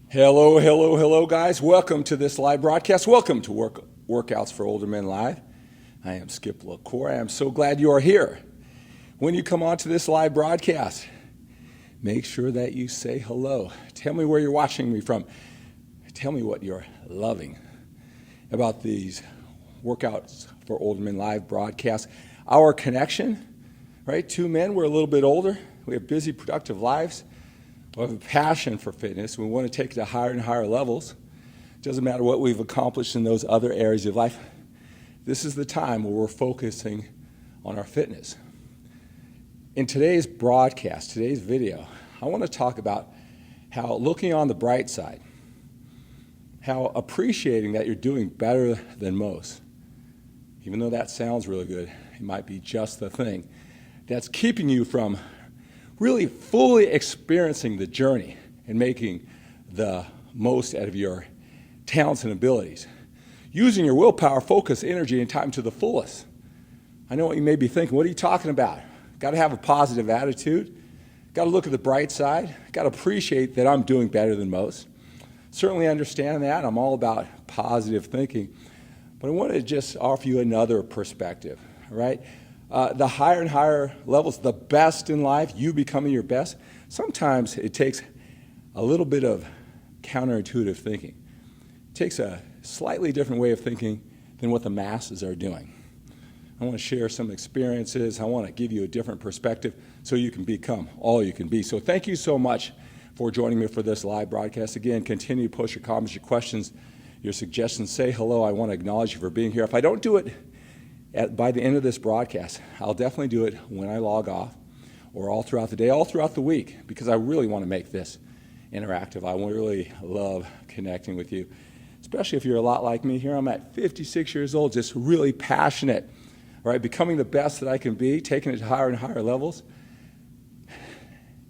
Hello, hello, hello, guys. Welcome to this live broadcast. Welcome to Workouts for Older Men Live. I am Skip LaCour. I am so glad you are here. When you come on to this live broadcast, make sure that you say hello. Tell me where you're watching me from. Tell me what you're loving about these Workouts for Older Men Live broadcasts. Our connection, right? Two men, we're a little bit older. We have busy, productive lives. We have a passion for fitness. We want to take it to higher and higher levels. It doesn't matter what we've accomplished in those other areas of life. This is the time where we're focusing on our fitness. In today's broadcast, today's video, I want to talk about how looking on the bright side, how appreciating that you're doing better than most, even though that sounds really good, it might be just the thing that's keeping you from really fully experiencing the journey and making the most out of your talents and abilities. Using your willpower, focus, energy, and time to the fullest. I know what you may be thinking. What are you talking about? Got to have a positive attitude. Got to look at the bright side. Got to appreciate that I'm doing better than most. Certainly understand that. I'm all about positive thinking. But I want to just offer you another perspective, all right? The higher and higher levels, the best in life, you becoming your best, sometimes it takes a little bit of counterintuitive thinking. It takes a slightly different way of thinking than what the masses are doing. I want to share some experiences. I want to give you a different perspective so you can become all you can be. So thank you so much for joining me for this live broadcast. Again, continue to post your comments, your questions, your suggestions. Say hello. I want to acknowledge you for being here. If I don't do it by the end of this broadcast, I'll definitely do it when I log off or all throughout the day, all throughout the week, because I really want to make this interactive. I really love connecting with you, especially if you're a lot like me. Here I'm at 56 years old, just really passionate, right? Becoming the best that I can be, taking it to higher and higher levels.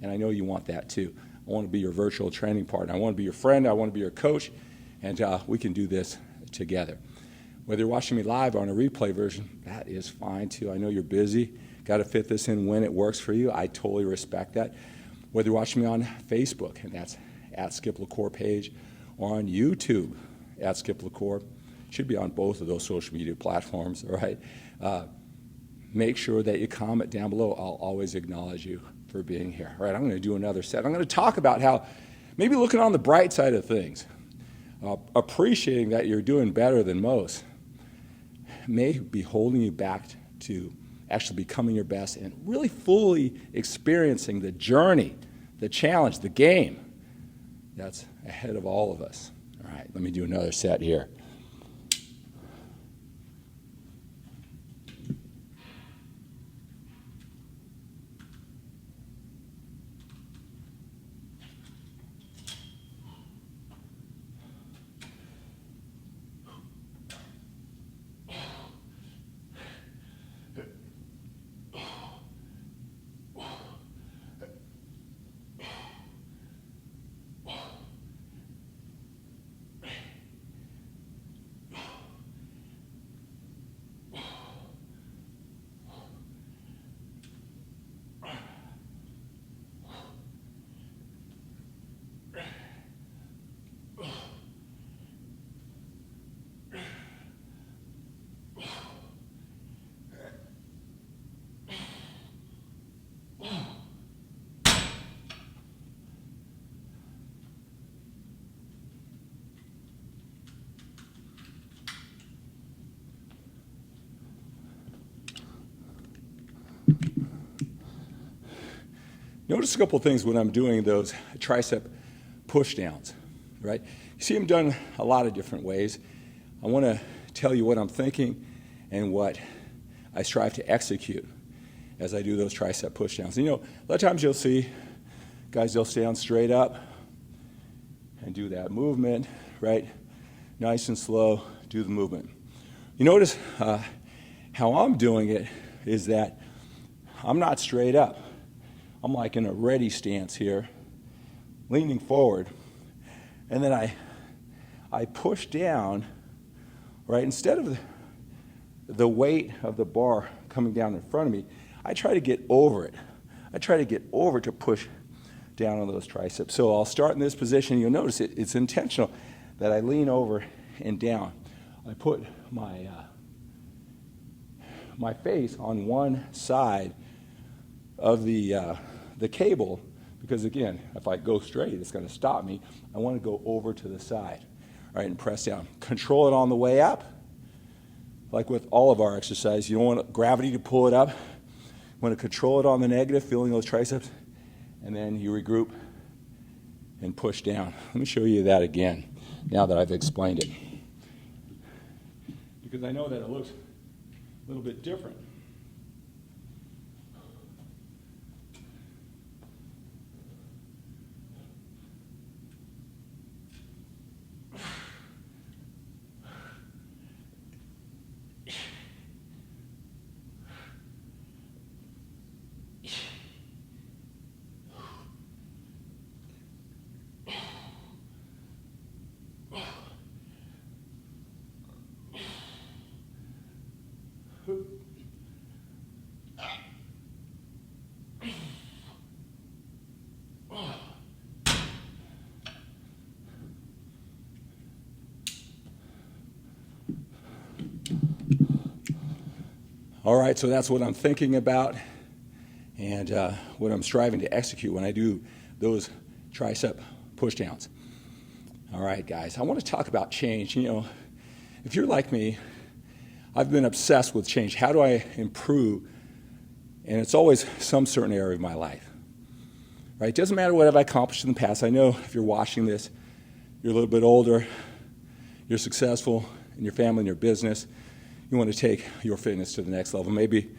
And I know you want that too. I want to be your virtual training partner. I want to be your friend. I want to be your coach. And we can do this together. Whether you're watching me live or on a replay version, that is fine too. I know you're busy. Got to fit this in when it works for you. I totally respect that. Whether you're watching me on Facebook, and that's at Skip LaCour page, or on YouTube at Skip LaCour, should be on both of those social media platforms, all right? Make sure that you comment down below. I'll always acknowledge you for being here. All right, I'm going to do another set. I'm going to talk about how maybe looking on the bright side of things, appreciating that you're doing better than most, may be holding you back to actually becoming your best and really fully experiencing the journey, the challenge, the game that's ahead of all of us. All right, let me do another set here. Notice a couple of things when I'm doing those tricep pushdowns, right? You see them done a lot of different ways. I want to tell you what I'm thinking and what I strive to execute as I do those tricep pushdowns. You know, a lot of times you'll see guys, they'll stand straight up and do that movement, right? Nice and slow, do the movement. You notice how I'm doing it is that I'm not straight up. I'm like in a ready stance here, leaning forward, and then I push down, right? Instead of the weight of the bar coming down in front of me, I try to get over it. I try to get over to push down on those triceps. So I'll start in this position. You'll notice it's intentional that I lean over and down. I put my my face on one side of the cable, because again, if I go straight, it's going to stop me. I want to go over to the side, all right, and press down. Control it on the way up. Like with all of our exercise, you don't want gravity to pull it up. You want to control it on the negative, feeling those triceps, and then you regroup and push down. Let me show you that again, now that I've explained it. Because I know that it looks a little bit different. All right, so that's what I'm thinking about and what I'm striving to execute when I do those tricep pushdowns. All right, guys, I want to talk about change. You know, if you're like me, I've been obsessed with change. How do I improve? And it's always some certain area of my life. Right? It doesn't matter what I've accomplished in the past. I know if you're watching this, you're a little bit older, you're successful in your family and your business. You want to take your fitness to the next level. Maybe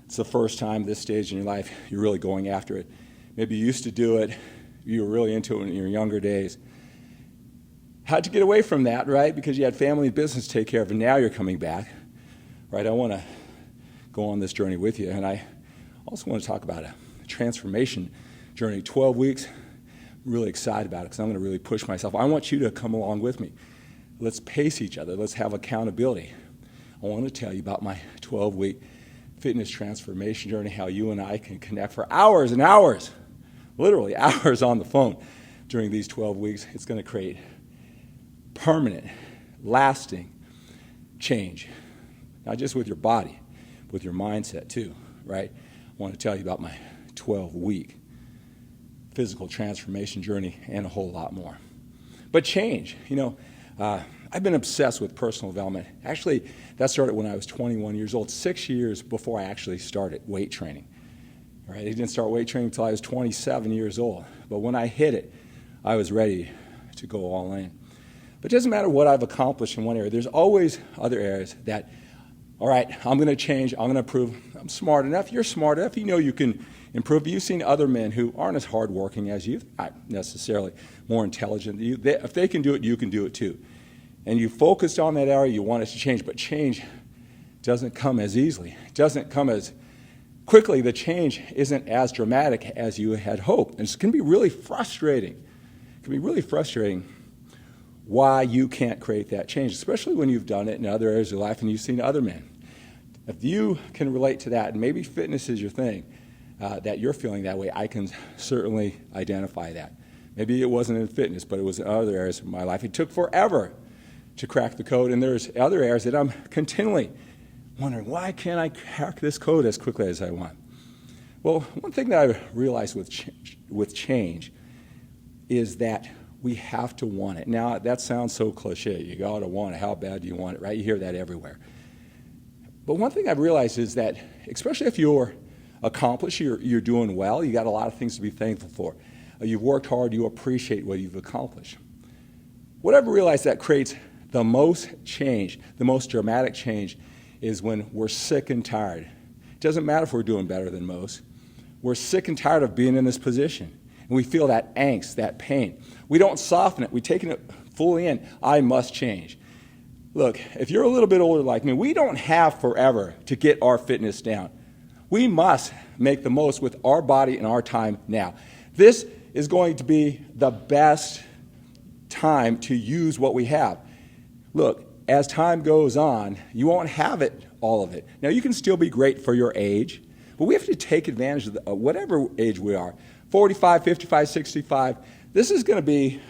it's the first time this stage in your life you're really going after it. Maybe you used to do it, you were really into it in your younger days. How'd you get away from that, right? Because you had family and business to take care of, and now you're coming back, right? I want to go on this journey with you, and I also want to talk about a transformation journey, 12 weeks. I'm really excited about it because I'm going to really push myself. I want you to come along with me. Let's pace each other. Let's have accountability. I want to tell you about my 12-week fitness transformation journey, how you and I can connect for hours and hours, literally hours on the phone during these 12 weeks. It's going to create permanent, lasting change, not just with your body, with your mindset too, right? I want to tell you about my 12-week physical transformation journey and a whole lot more. But change, you know, I've been obsessed with personal development. Actually, that started when I was 21 years old, 6 years before I actually started weight training. Right? I didn't start weight training until I was 27 years old. But when I hit it, I was ready to go all in. But it doesn't matter what I've accomplished in one area. There's always other areas that, all right, I'm going to change. I'm going to improve. I'm smart enough. You're smart enough. You know you can improve. You've seen other men who aren't as hardworking as you, not necessarily more intelligent than you. If they can do it, you can do it too. And you focused on that area, you want it to change, but change doesn't come as easily. It doesn't come as quickly. The change isn't as dramatic as you had hoped. And it can be really frustrating. It can be really frustrating why you can't create that change, especially when you've done it in other areas of life and you've seen other men. If you can relate to that, and maybe fitness is your thing, that you're feeling that way, I can certainly identify that. Maybe it wasn't in fitness, but it was in other areas of my life. It took forever to crack the code, and there's other areas that I'm continually wondering, why can't I crack this code as quickly as I want? Well, one thing that I realized with change is that we have to want it. Now, that sounds so cliche. You got to want it. How bad do you want it, right? You hear that everywhere. But one thing I've realized is that, especially if you're accomplished, you're doing well, you got a lot of things to be thankful for. You've worked hard, you appreciate what you've accomplished. What I've realized that creates the most change, the most dramatic change, is when we're sick and tired. It doesn't matter if we're doing better than most. We're sick and tired of being in this position. And we feel that angst, that pain. We don't soften it. We take it fully in. I must change. Look, if you're a little bit older like me, we don't have forever to get our fitness down. We must make the most with our body and our time now. This is going to be the best time to use what we have. Look, as time goes on, you won't have it, all of it. Now, you can still be great for your age, but we have to take advantage of whatever age we are. 45, 55, 65, this is going to be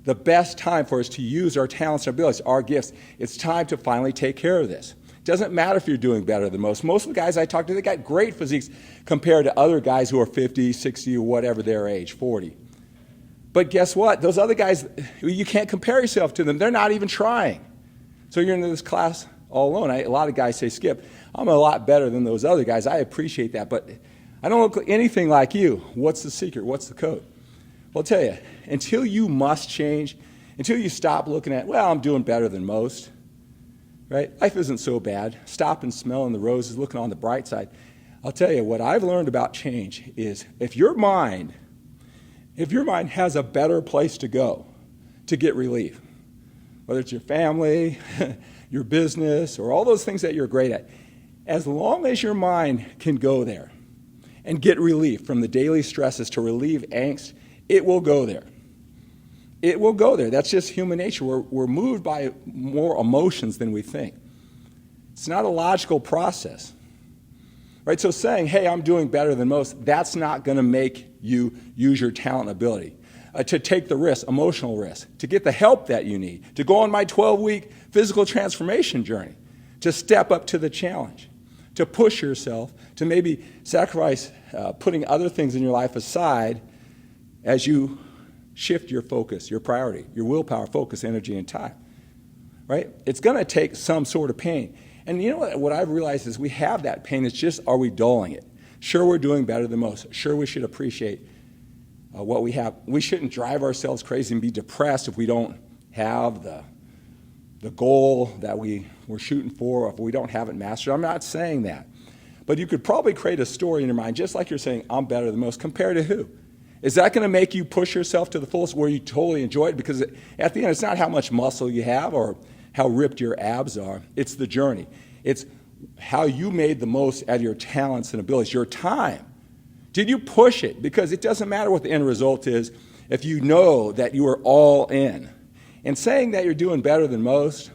the best time for us to use our talents and abilities, our gifts. It's time to finally take care of this. It doesn't matter if you're doing better than most. Most of the guys I talk to, they got great physiques compared to other guys who are 50, 60, or whatever their age, 40. But guess what? Those other guys, you can't compare yourself to them. They're not even trying. So you're in this class all alone. A lot of guys say, Skip, I'm a lot better than those other guys. I appreciate that, but I don't look anything like you. What's the secret? What's the code? Well, I'll tell you, until you must change, until you stop looking at, well, I'm doing better than most, right? Life isn't so bad. Stop and smelling the roses, looking on the bright side. I'll tell you, what I've learned about change is if your mind has a better place to go to get relief, whether it's your family, your business, or all those things that you're great at, as long as your mind can go there and get relief from the daily stresses to relieve angst, it will go there. It will go there. That's just human nature. We're moved by more emotions than we think. It's not a logical process. Right? So saying, hey, I'm doing better than most, that's not going to make you use your talent and ability. To take the risk, emotional risk, to get the help that you need, to go on my 12-week physical transformation journey, to step up to the challenge, to push yourself, to maybe sacrifice putting other things in your life aside as you shift your focus, your priority, your willpower, focus, energy, and time. Right? It's going to take some sort of pain. And you know what I've realized is we have that pain. It's just, are we dulling it? Sure, we're doing better than most. Sure, we should appreciate what we have. We shouldn't drive ourselves crazy and be depressed if we don't have the goal that we're shooting for, or if we don't have it mastered. I'm not saying that. But you could probably create a story in your mind, just like you're saying, I'm better than most, compared to who? Is that going to make you push yourself to the fullest where you totally enjoy it? Because at the end, it's not how much muscle you have or how ripped your abs are. It's the journey. It's how you made the most out of your talents and abilities, your time. Did you push it? Because it doesn't matter what the end result is if you know that you are all in. And saying that you're doing better than most,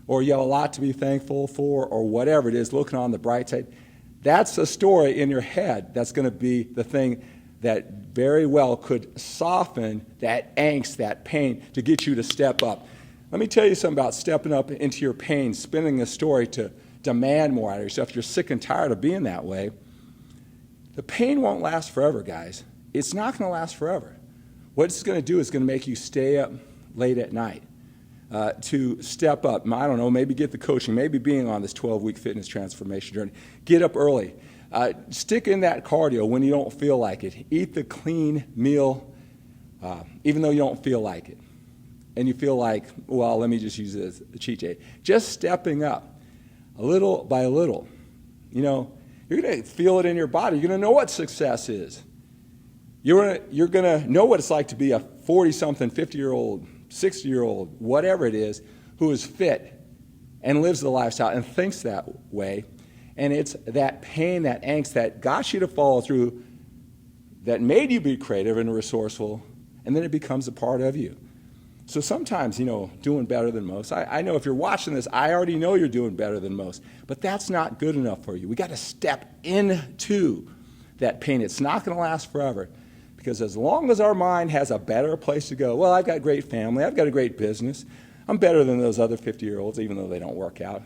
or you have a lot to be thankful for, or whatever it is, looking on the bright side, that's a story in your head that's going to be the thing that very well could soften that angst, that pain, to get you to step up. Let me tell you something about stepping up into your pain, spinning a story to demand more out of yourself. If you're sick and tired of being that way, the pain won't last forever, guys. It's not going to last forever. What it's going to do is going to make you stay up late at night to step up. I don't know, maybe get the coaching, maybe being on this 12-week fitness transformation journey. Get up early. Stick in that cardio when you don't feel like it. Eat the clean meal even though you don't feel like it. And you feel like, well, let me just use it as a cheat day. Just stepping up a little by little. You know, you're going to feel it in your body. You're going to know what success is. You're going to know what it's like to be a 40-something, 50-year-old, 60-year-old, whatever it is, who is fit and lives the lifestyle and thinks that way. And it's that pain, that angst that got you to follow through, that made you be creative and resourceful, and then it becomes a part of you. So sometimes, you know, doing better than most. I know if you're watching this, I already know you're doing better than most. But that's not good enough for you. We got to step into that pain. It's not going to last forever. Because as long as our mind has a better place to go, well, I've got a great family, I've got a great business, I'm better than those other 50-year-olds, even though they don't work out.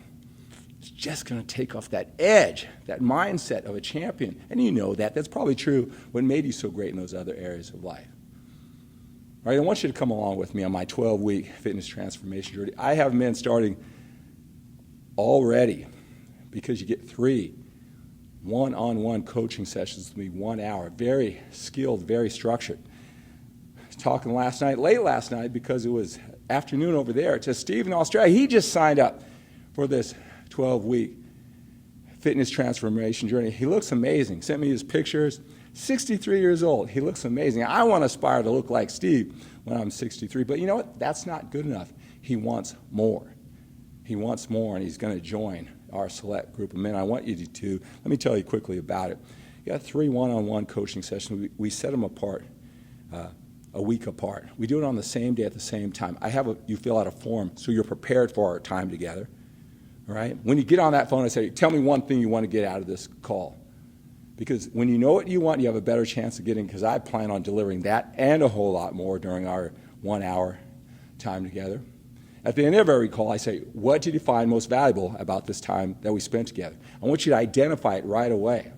It's just going to take off that edge, that mindset of a champion. And you know that. That's probably true what made you so great in those other areas of life. All right, I want you to come along with me on my 12-week fitness transformation journey. I have men starting already because you get 3 one-on-one coaching sessions with me, 1 hour, very skilled, very structured. I was talking late last night, because it was afternoon over there, to Steve in Australia. He just signed up for this 12-week fitness transformation journey. He looks amazing. Sent me his pictures. 63 years old. He looks amazing. I want to aspire to look like Steve when I'm 63. But you know what? That's not good enough. He wants more. He wants more, and he's going to join our select group of men. I want you to. Let me tell you quickly about it. You got 3 one-on-one coaching sessions. We set them apart, a week apart. We do it on the same day at the same time. You fill out a form so you're prepared for our time together. All right? When you get on that phone, I say, tell me one thing you want to get out of this call. Because when you know what you want, you have a better chance of getting, because I plan on delivering that and a whole lot more during our 1 hour time together. At the end of every call, I say, what did you find most valuable about this time that we spent together? I want you to identify it right away.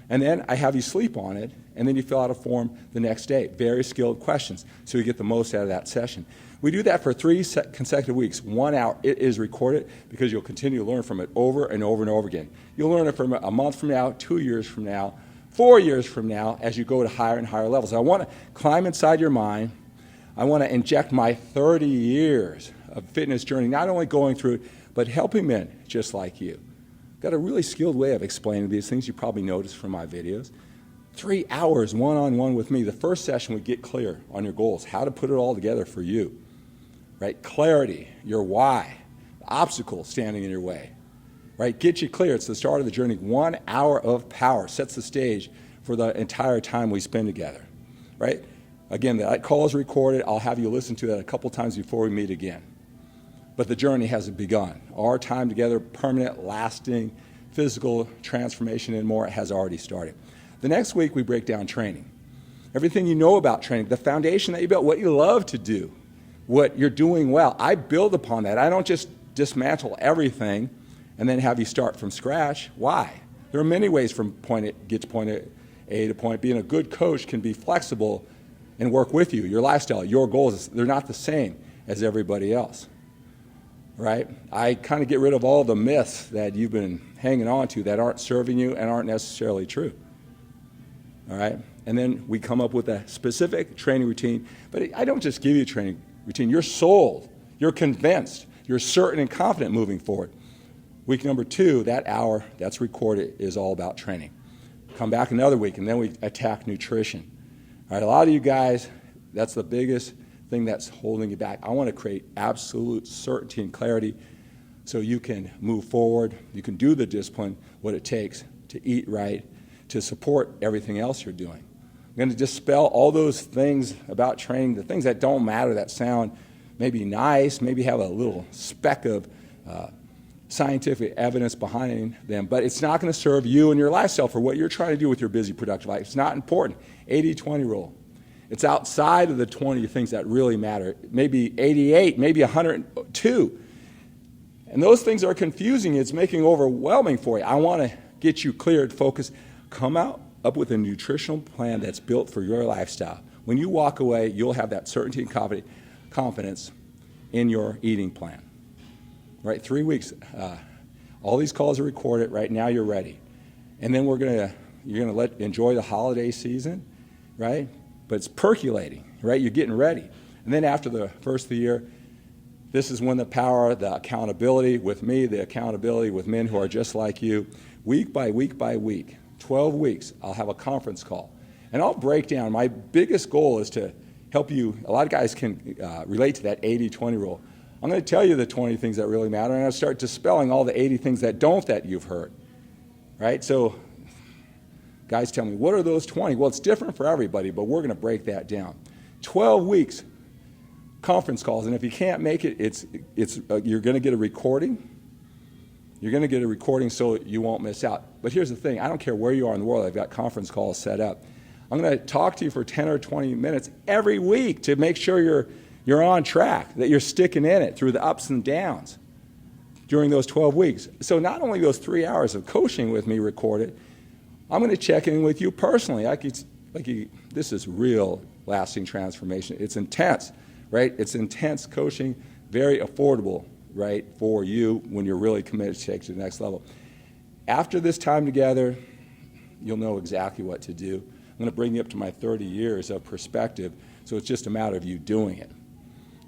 And then I have you sleep on it, and then you fill out a form the next day. Very skilled questions, so you get the most out of that session. We do that for 3 consecutive weeks, 1 hour. It is recorded because you'll continue to learn from it over and over and over again. You'll learn it from a month from now, 2 years from now, 4 years from now, as you go to higher and higher levels. I want to climb inside your mind. I want to inject my 30 years of fitness journey, not only going through it, but helping men just like you. Got a really skilled way of explaining these things. You probably noticed from my videos. 3 hours one-on-one with me. The first session we get clear on your goals, how to put it all together for you. Right? Clarity, your why, the obstacles standing in your way. Right? Get you clear. It's the start of the journey. 1 hour of power sets the stage for the entire time we spend together. Right? Again, that call is recorded. I'll have you listen to that a couple times before we meet again. But the journey hasn't begun. Our time together, permanent, lasting, physical transformation and more has already started. The next week, we break down training. Everything you know about training, the foundation that you built, what you love to do, what you're doing well. I build upon that. I don't just dismantle everything and then have you start from scratch. Why? There are many ways from get to point A to point B, and a good coach can be flexible and work with you. Your lifestyle, your goals, they're not the same as everybody else. Right? I kind of get rid of all the myths that you've been hanging on to that aren't serving you and aren't necessarily true. All right? And then we come up with a specific training routine. But I don't just give you a training routine. You're sold. You're convinced. You're certain and confident moving forward. Week number 2, that hour that's recorded, is all about training. Come back another week, and then we attack nutrition. All right? A lot of you guys, that's the biggest thing that's holding you back. I want to create absolute certainty and clarity so you can move forward. You can do the discipline, what it takes to eat right, to support everything else you're doing. I'm going to dispel all those things about training, the things that don't matter, that sound maybe nice, maybe have a little speck of scientific evidence behind them, but it's not going to serve you and your lifestyle for what you're trying to do with your busy, productive life. It's not important. 80-20 rule. It's outside of the 20 things that really matter. Maybe 88, maybe 102. And those things are confusing. It's making it overwhelming for you. I want to get you cleared, focused. Come up with a nutritional plan that's built for your lifestyle. When you walk away, you'll have that certainty and confidence in your eating plan. Right? 3 weeks. All these calls are recorded. Right now, you're ready. And then you're going to enjoy the holiday season, right? But it's percolating, right? You're getting ready. And then after the first of the year, this is when the power, the accountability with me, the accountability with men who are just like you, week by week by week, 12 weeks, I'll have a conference call. And I'll break down. My biggest goal is to help you. A lot of guys can relate to that 80-20 rule. I'm going to tell you the 20 things that really matter, and I'll start dispelling all the 80 things that don't that you've heard, right? So guys tell me, what are those 20? Well, it's different for everybody, but we're going to break that down. 12 weeks, conference calls, and if you can't make it, you're going to get a recording. You're going to get a recording so you won't miss out. But here's the thing. I don't care where you are in the world. I've got conference calls set up. I'm going to talk to you for 10 or 20 minutes every week to make sure you're on track, that you're sticking in it through the ups and downs during those 12 weeks. So not only those 3 hours of coaching with me recorded, I'm going to check in with you personally. This is real lasting transformation. It's intense, right? It's intense coaching, very affordable, right, for you when you're really committed to take it to the next level. After this time together, you'll know exactly what to do. I'm going to bring you up to my 30 years of perspective, so it's just a matter of you doing it,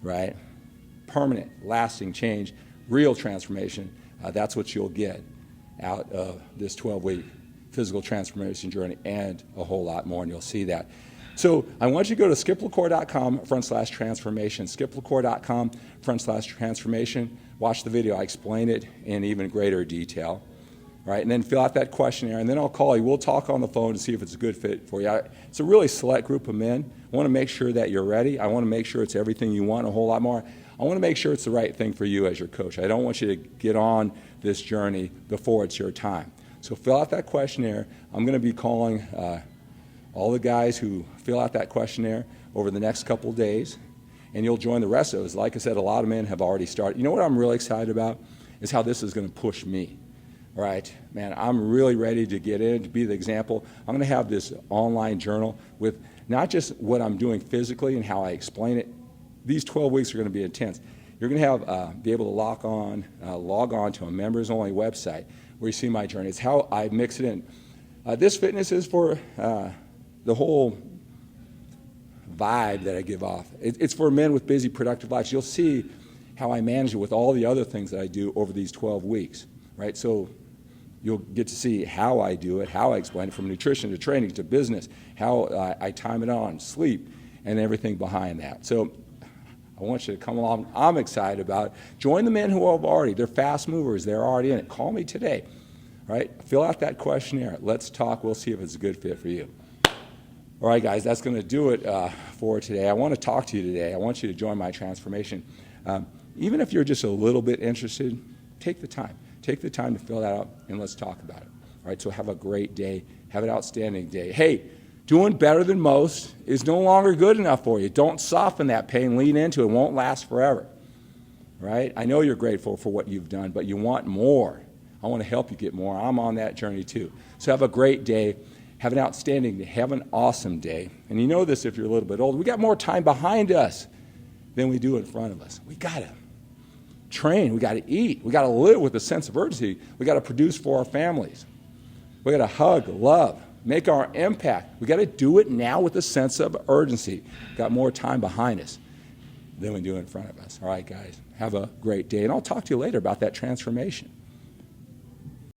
right? Permanent, lasting change, real transformation. That's what you'll get out of this 12-week physical transformation journey and a whole lot more, and you'll see that. So I want you to go to skiplacour.com/transformation, skiplacour.com/transformation. Watch the video. I explain it in even greater detail, right? And then fill out that questionnaire, and then I'll call you. We'll talk on the phone to see if it's a good fit for you. It's a really select group of men. I want to make sure that you're ready. I want to make sure it's everything you want, a whole lot more. I want to make sure it's the right thing for you as your coach. I don't want you to get on this journey before it's your time. So fill out that questionnaire. I'm going to be calling all the guys who fill out that questionnaire over the next couple days, and you'll join the rest of us. Like I said, a lot of men have already started. You know what I'm really excited about is how this is going to push me. All right, man, I'm really ready to get in, to be the example. I'm going to have this online journal with not just what I'm doing physically and how I explain it. These 12 weeks are going to be intense. You're going to have be able to log on to a members-only website where you see my journey. It's how I mix it in. This fitness is for the whole vibe that I give off. It's for men with busy, productive lives. You'll see how I manage it with all the other things that I do over these 12 weeks, right? So you'll get to see how I do it, how I explain it, from nutrition to training to business, how I time it on, sleep, and everything behind that. So I want you to come along. I'm excited about it. Join the men who have already. They're fast movers. They're already in it. Call me today, right? Fill out that questionnaire. Let's talk. We'll see if it's a good fit for you. All right, guys, that's going to do it for today. I want to talk to you today. I want you to join my transformation. Even if you're just a little bit interested, take the time. Take the time to fill that out, and let's talk about it. All right, so have a great day. Have an outstanding day. Hey, doing better than most is no longer good enough for you. Don't soften that pain. Lean into it. It won't last forever. Right? I know you're grateful for what you've done, but you want more. I want to help you get more. I'm on that journey too. So have a great day. Have an outstanding day. Have an awesome day. And you know this if you're a little bit older. We got more time behind us than we do in front of us. We got to train. We got to eat. We got to live with a sense of urgency. We got to produce for our families. We got to hug, love, make our impact. We got to do it now with a sense of urgency. Got more time behind us than we do in front of us. All right, guys. Have a great day. And I'll talk to you later about that transformation.